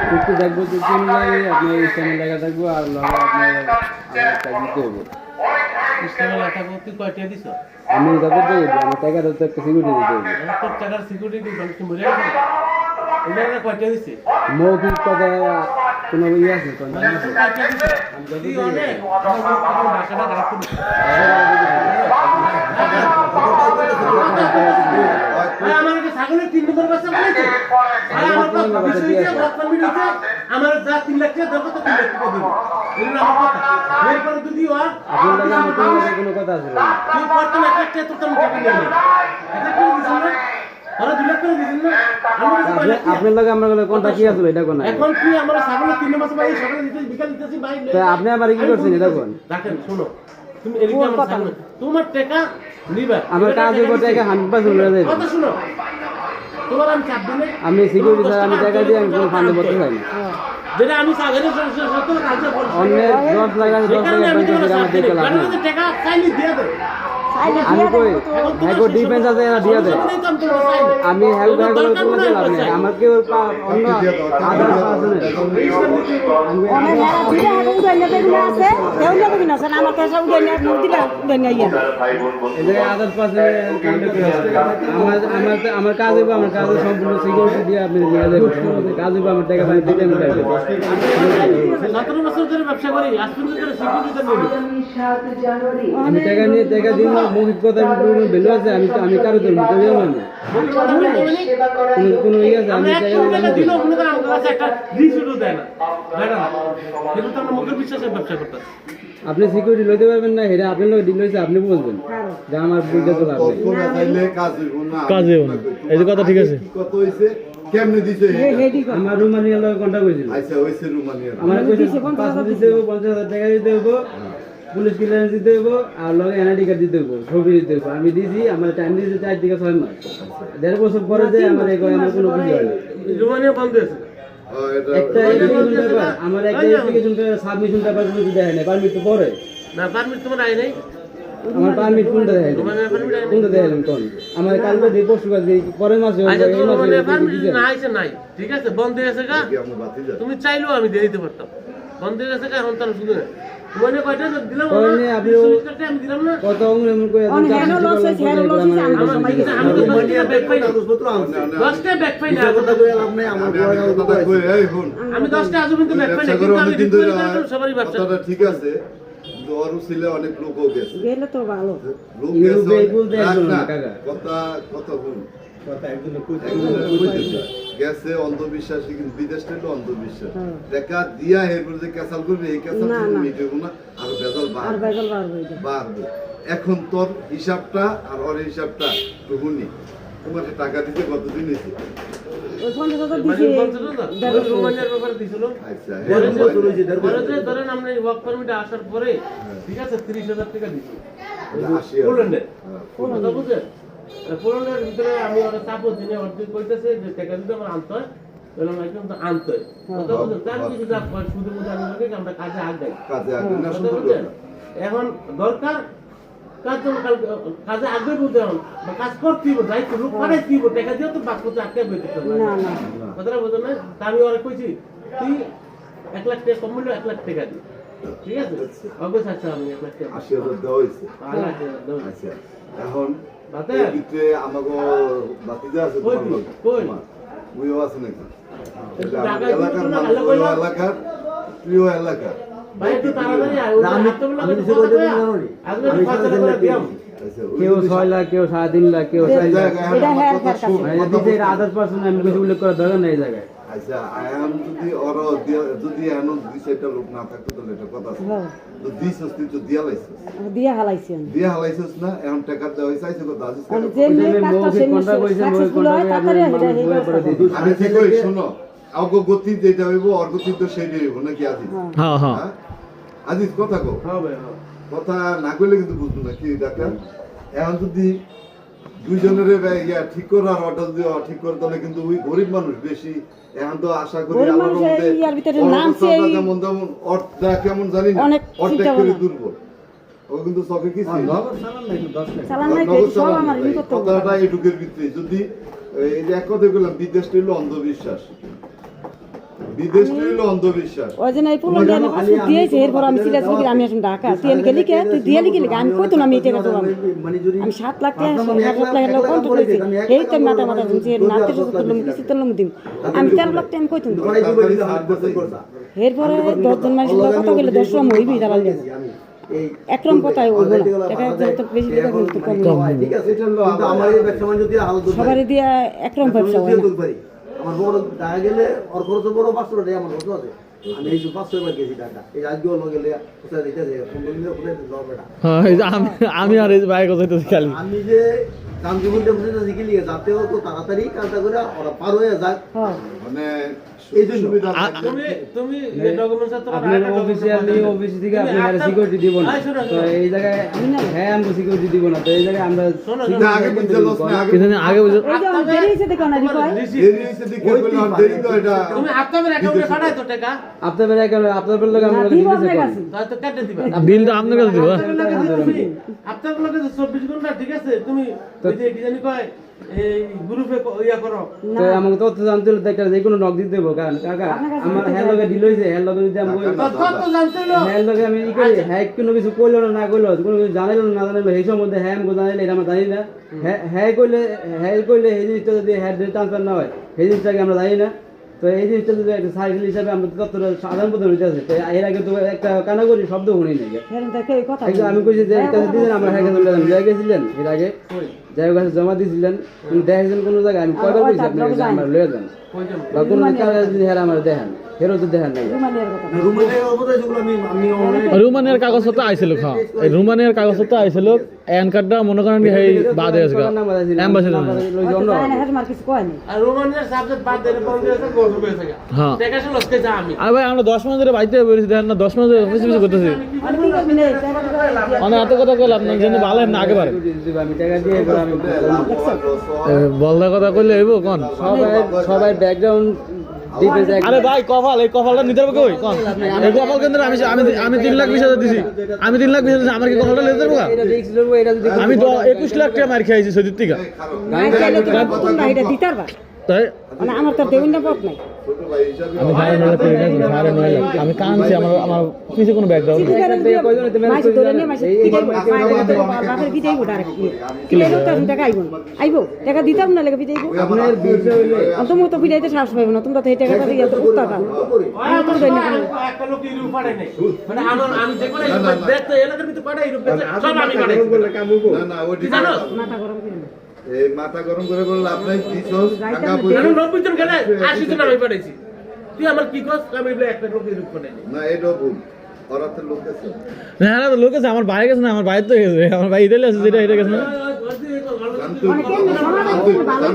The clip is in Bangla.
চুক্তি থাকবো, চুক্তি অনুযায়ী আপনার ইসলামের লেখা থাকবো আর লগে আপনার টাকা দিতে হবে। ইসলামের লেখা তুই কয়টা দিছ? আমি যাদের দেবো আমার টাকার তো একটা সিকিউরিটি দিতে হবে। তোর টাকার সিকিউরিটি ব্যাংক কি মরে গেছে? ওনারা কয়টা দিছে? মৌখিক কথা কোনো ইয়ে আছে কোন মানে তুই কয়টা দিছ? তুই অনেক আমার ভাষাটা খারাপ করে আমার কি ছাগলের 3 নম্বর বাচ্চা বলেছে? আমার কথা বিষয় যে বর্তমান মিনিটে আমার যা 3 লাখ টাকা দরকার তো 3 লাখ টাকা দিব। এগুলো আমার কথা। এরপর যদি আর আপনার লাগে আমার কোনো কথা আছে না। তুই প্রথম 1 লাখ টাকা তো তুমি টাকা নিয়ে নে। এটা কি দিছ না? আরে 2 লাখ টাকা দিছ না? আপনার লাগে আমার লাগে কোনটা কি আছে এটা কোন? এখন তুই আমার ছাগলের 3 মাস ভাই সকালে দিতে বিকাল দিতেছি ভাই। তা আপনি আবার কি করছেন এটা কোন? দেখেন শোনো। তুমি এদিকে আমার ছাগল তোমার টাকা নিবা। আমার কাজ হইব টাকা 100% লয়ে যাবে। কথা শুনো। তোমার আমি চাপ দিলে আমি সিকিউরিটি স্যার আমি টাকা দিয়ে আমি কোনো ফান্ডে করতে চাই না। যেটা আমি ছাগলের সত্য কাজ করছি। অন্য 10 লাখ আছে 10 লাখ ব্যাংকে থেকে আমার দেখতে লাভ নেই। টাকা চাইলে দিয়ে দে। আমি কই হ্যাগো ডিফেন্স আছে এরা দিয়ে দেয়। আমি হেল্প করে তোমাকে লাভ নেই। আমার কেউ অন্য আদার পারসন অনেক যারা দিলে হাতে উড়াই না বেগুলো আছে কেউ না বেগুলো আছে আমার কাছে উড়াই না দিলে উড়াই না ইয়া এদের আদার পারসন আমার কাজ হইব আমার কাজ সম্পূর্ণ সিকিউরিটি দিয়ে আপনি নিয়ে যাবেন। কাজ হইব আমার টাকা পাই দিতে আমি যাইব। 17 বছর ধরে ব্যবসা করি আজ পর্যন্ত সিকিউরিটি নেই। আমি টাকা নিয়ে টাকা দিন মৌখিক কথা ভ্যালু আছে আমি কারো ধরবো কেউ মানে কোনো ইয়ে আছে আমি টাকা দিল মনে করেন আমার কাছে একটা রিসিটও দেয় না কিন্তু আমরা মুখের বিশ্বাসে ব্যবসা করতেছি। আপনি সিকিউরিটি লইতে পারবেন না হেরা আপনি লোক ডিল হইছে আপনি বুঝবেন যে আমার বুঝতে তো লাভ নেই। কাজ হইব না এই যে কথা ঠিক আছে কত হইছে কেমনে দিছে আমার রুমানিয়ার লগে কন্টাক্ট হইছিল। আচ্ছা হইছে রুমানিয়া আমার কইছে 50,000 দিতে হবে 50,000 টাকা দিতে হবে পুলিশ ক্লিয়ারেন্স দিতে হবে আর লগে এনআইডি কার্ড দিতে হবে ছবি দিতে হবে। আমি দিছি আমার টাইম দিয়েছে 4 থেকে 6 মাস 1.5 বছর পরে যে আমার আমার কোনো কিছু হয় না। রোমানিয়া বন্ধ আছে একটা এপ্লিকেশন পেপার আমার একটা এপ্লিকেশন সাবমিশন পেপার কিছু দেয় না পারমিট তো পরে না পারমিট তোমার আই নাই আমার পারমিট কোনটা দেয় কোনটা দেয় কোন আমার কালকে রিপোর্ট সুগার দিই পরের মাসে আচ্ছা তোমার মানে পারমিট না আইছে নাই ঠিক আছে বন্ধ হয়ে গেছে গা তুমি চাইলেও আমি দিয়ে দিতে পারতাম বন্ধ হয়ে গেছে গা এখন তার শুধু মানে কয়টা দিলাম আপনি আমি দিলাম না কত এমন কই অন হেনো লস আছে হেনো লস আছে আমি তো রোমানিয়া ব্যাক পাই না 10টা ব্যাক পাই না আমি 10টা আজও কিন্তু ব্যাক পাই না কিন্তু আমি রিকোয়েস্ট করলাম সবারই ব্যবসা ঠিক আছে ওর ছিল অনেক লোকও গেছে গেলে তো ভালো লোক ইউরোপে বলতে গেছে একজন না কাকা কথা বল গেছে অন্ধবিশ্বাসী কিন্তু বিদেশ থেকে অন্ধবিশ্বাস দেখা দিয়া এরপর যে ক্যাসাল করবে এই ক্যাসাল মিটবে না আর বেজাল আর বেজাল বাড়বে এখন তোর হিসাবটা আর ওর হিসাবটা তো শুনি তোমাকে টাকা দিতে কতদিন হয়েছে ওই 50,000 দিছে রোমানিয়ার ব্যাপারে দিছিল আচ্ছা ধরেন আমরা ওয়ার্ক পারমিটে আসার পরে ঠিক আছে 30,000 টাকা দিছি 80 পোল্যান্ডে কথা বুঝছেন পোল্যান্ডের ভিতরে আমি ওরা চাপও দিনে অর্ধেক কইতেছে যে টাকা দিতে আমার আনতে হয় বললাম একদম তো আনতে হয় কথা বুঝছেন তার কিছু যা শুধু বুঝে আমি বলি আমরা কাজে আগ যাই কাজে আগে না কথা বুঝছেন এখন দরকার কাজে আগে বলতে হবে বা কাজ করতে হবে দায়িত্ব লোক পাঠাইতে হবে টাকা দিয়ে তো বাদ করতে আটকে বইতে হবে না না কথাটা বুঝলেন না তা আমি ওরা কইছি তুই 1 লাখ টাকা কম মূল্য 1 লাখ টাকা দি ঠিক আছে অবশ্যই আচ্ছা আমি 1 লাখ টাকা 80,000 দেওয়া হয়েছে আচ্ছা এখন বাতে এদিকে আমাকে বাতিজা আছে কই কই বুঝতে পারছেন নাকি ঢাকা এলাকার প্রিয় এলাকা ভাই একটু তাড়াতাড়ি আয় আমি কিছু বলতে জানি আজকে ফাঁসা করে দিলাম কেউ 6 লাখ কেউ 3.5 লাখ কেউ 4 লাখ এটা হ্যাঁ কাছে মানে দিতে আদার পারসন আমি কিছু উল্লেখ করার দরকার নেই এই জায়গায়। আচ্ছা আয়াম যদি ওর যদি এমন দুই চারটা লোক না থাকতো তাহলে এটা কথা আছে তো দিস তুই তো দিয়া লাইছিস দিয়া হালাইছেন দিয়া হালাইছিস না এখন টাকা দেওয়া হয়েছে আইছে কথা আজিস আর যে মেয়ে কাজটা সে সাকসেসফুল হয় তাড়াতাড়ি আমি ঠিক কই শুনো অগ্রগতি যেটা হইব অগ্রগতি তো সেইটাই হইব নাকি আজিস হ্যাঁ হ্যাঁ আজিস কথা কও হ্যাঁ ভাই হ্যাঁ কথা না কইলে কিন্তু বুঝবো না কি ডাক্তার এখন যদি দুইজনের ইয়া ঠিক করার অর্ডার দিও ঠিক করে তাহলে কিন্তু ওই গরিব মানুষ বেশি এখন তো আশা করি আল্লাহর রহমতে ইয়ার ভিতরে নাম সেই যেমন তেমন অর্থটা কেমন জানি না অর্ধেক করে দুর্বল ও কিন্তু সবে কি ছিল চালান নাই তো সব আমার ই করতে কথাটা এটুকের ভিতরে যদি এই যে এক কথা বললাম বিদেশ হইলো অন্ধবিশ্বাস বিদেশ হইলো অন্ধবিশ্বাস। ওই জন্য এই পুরো দেন পাসপোর্ট দিয়েছে এরপর আমি সিরিয়াস করি আমি আসুন ঢাকা তুই এনে গেলি কে তুই দিয়ে গেলি আমি কইতো না আমি এই টাকা দেবো আমি 7 লাখ টাকা 7 লাখ টাকা কত কইছি এই তো মাথা মাথা দিনছে নাতে তো তুলুম কিছু তুলুম দিম আমি 13 লাখ টাকা কইতো এরপরে 10 জন মানুষ লোক কত গেলে 10 সময় হইবি দাঁড়াল একরকম কথাই হইব না টাকা তো বেশি টাকা কিন্তু কম ঠিক আছে এটা হলো কিন্তু আমার এই ব্যবসা বাণিজ্য দিয়ে আলাদা সবারই দিয়া একরকম ব্যবসা হয় না আমার বড় দেখা গেলে ওর খরচ বড় 500 টাকা আমার খরচ আছে আমি এই 500 বার গেছি টাকা এই আজকেও লগে গেলে কোথায় দিতেছে 15 দিনের কোথায় দাও বেটা হ্যাঁ এই যে আমি আর এই ভাই কথা খালি আমি যে কাম জীবনটা বুঝতে শিখে লিয়ে যাতেও তো তাড়াতাড়ি কাজটা করে ওরা পার হয়ে যাক হ্যাঁ মানে এই জন্য সুবিধা তুমি এই ডকুমেন্টস তো আপনার অফিসিয়ালি অফিস থেকে আপনি আর সিকিউরিটি দিব না তো এই জায়গায় হ্যাঁ আমরা সিকিউরিটি দিব না তো এই জায়গায় আমরা না, আগে বুঝতে লস না আগে কিন্তু আগে বুঝে ওই যে আমি বেরিয়েছে দেখো না রিকয় দেরি হইছে দেখে বললাম দেরি তো এটা তুমি আপনাদের অ্যাকাউন্টে পাঠাই তো টাকা আপনার বেলা আপনার বেলা আমরা দিব দিতেছি আপনার কাছে তাহলে তো কেটে দিবা বিলটা আপনার কাছে দিব আপনার লগে 24 ঘন্টা ঠিক আছে তুমি ওই যে কি জানি কয় এই গ্রুপে ইয়া করো তো আমাকে তথ্য জানতে হলে তো একটা যে কোনো নক দিতে দেবো কারণ কাকা আমার হ্যাঁ লগে ডিল হয়েছে হ্যাঁ লগে যদি আমি কত জানতে হলো হ্যাঁ লগে আমি ই করি হ্যাঁ কোনো কিছু কইলো না কইলো কোনো কিছু জানাইলো না জানাইলো এই সম্বন্ধে হ্যাঁ আমি জানাইলে এটা আমরা জানি না হ্যাঁ কইলে এই জিনিসটা যদি হ্যাঁ ট্রান্সফার না হয় এই জিনিসটাকে আমরা জানি না তো এই জিনিসটা যদি একটা সাইকেল হিসাবে আমরা ততটা সাধারণ পদ্ধতি হইতেছে তো এর আগে তো একটা কানাগরি শব্দ শুনি নাই ফেরন থেকে এই কথা একদম আমি কইছি যে এই কাছে দিলেন আমরা হ্যাঁ কাছে লিয়ে গেছিলেন এর আগে যাই কাছে জমা দিয়েছিলেন কিন্তু দেখেছেন কোনো জায়গায় আমি কয়বার কইছি আপনার কাছে আমরা লয়ে যান বা কোনো কাগজ যদি হ্যাঁ আমার দেখেন ফেরত তো দেখেন নাই রুমানিয়ার কথা রুমানের অবদান যেগুলো আমি রুমানিয়ার কাগজপত্র আইছিল হ্যাঁ এই রুমানিয়ার কাগজপত্র আইছিল প্যান কার্ডটা মনে করেন কি এই বাদে আছে এমবাসি যায় না হেড মার কিছু কয় না আর রোমানিয়ার সাবজেক্ট বাদ দিলে কোন দিয়েছে গোল হয়েছে হ্যাঁ টাকা শুলো আজকে যা আমি আরে ভাই আমরা 10 মাস ধরে বাইতে বেরিয়েছি দেখেন না 10 মাস ধরে বেশি বেশি করতেছি আর কি করবি না টাকা তো মানে এত কথা কইলাম না যেন ভালো না আগে বারে আমি টাকা দিয়ে এবার আমি বলদা কথা কইলে হইব কোন সবাই ব্যাকগ্রাউন্ড দিতে যায় আরে ভাই কপাল এই কপালটা নিতে হবে কই কোন এই কপাল কেন্দ্র আমি আমি 3 লাখ 20,000 দিছি আমি 3 লাখ 20,000 দিছি আমার কি কপালটা নিতে পারবো এটা রিস্ক লব এটা যদি আমি 21 লাখ টাকা মার খাইছি সদিত থেকে নাই চাইলে তো প্রথম না এটা দিতে পারবা তাই মানে আমার তো দেউন না পথ নাই ছোট ভাই হিসাবে আমি 9.5 লাখ আমি কানছি আমার কিছু কোনো ব্যাকগ্রাউন্ড মাস ধরে নিয়ে মাস বাপের বিদায় গোটা রাখি কি এর তো টাকা আইবো টাকা দিতাম না লাগে বিদায় আপনার বিষয় হইলে তুমি তো বিদাইতে সাহস পাইবো না তোমরা তো এই টাকাটা দিয়ে তো উত্তর দাও আমি তো দেই না একটা লোক ইউরোপ পাঠাই নাই মানে আমি যে করে দেখতে এলাকার ভিতরে পাঠাই ইউরোপ সব আমি পাঠাই না না ওই জানো মাথা গরম করে না এই মাথা গরম করে বললে আপনি দিছস টাকা আমি পয়সা 90 জন গেলে 80 জন আমি পাঠাইছি তুই আমার কি কস আমি বলে একটা লোক ইউরোপ পাঠাই নাই না এটা ভুল ওরাতে লোক আছে না না লোক আছে আমার ভাই গেছে না আমার ভাই তো গেছে আমার ভাই ইতালি আছে যেটা এটা গেছে না জানতো মানে কেন সমাধান করতে ভালো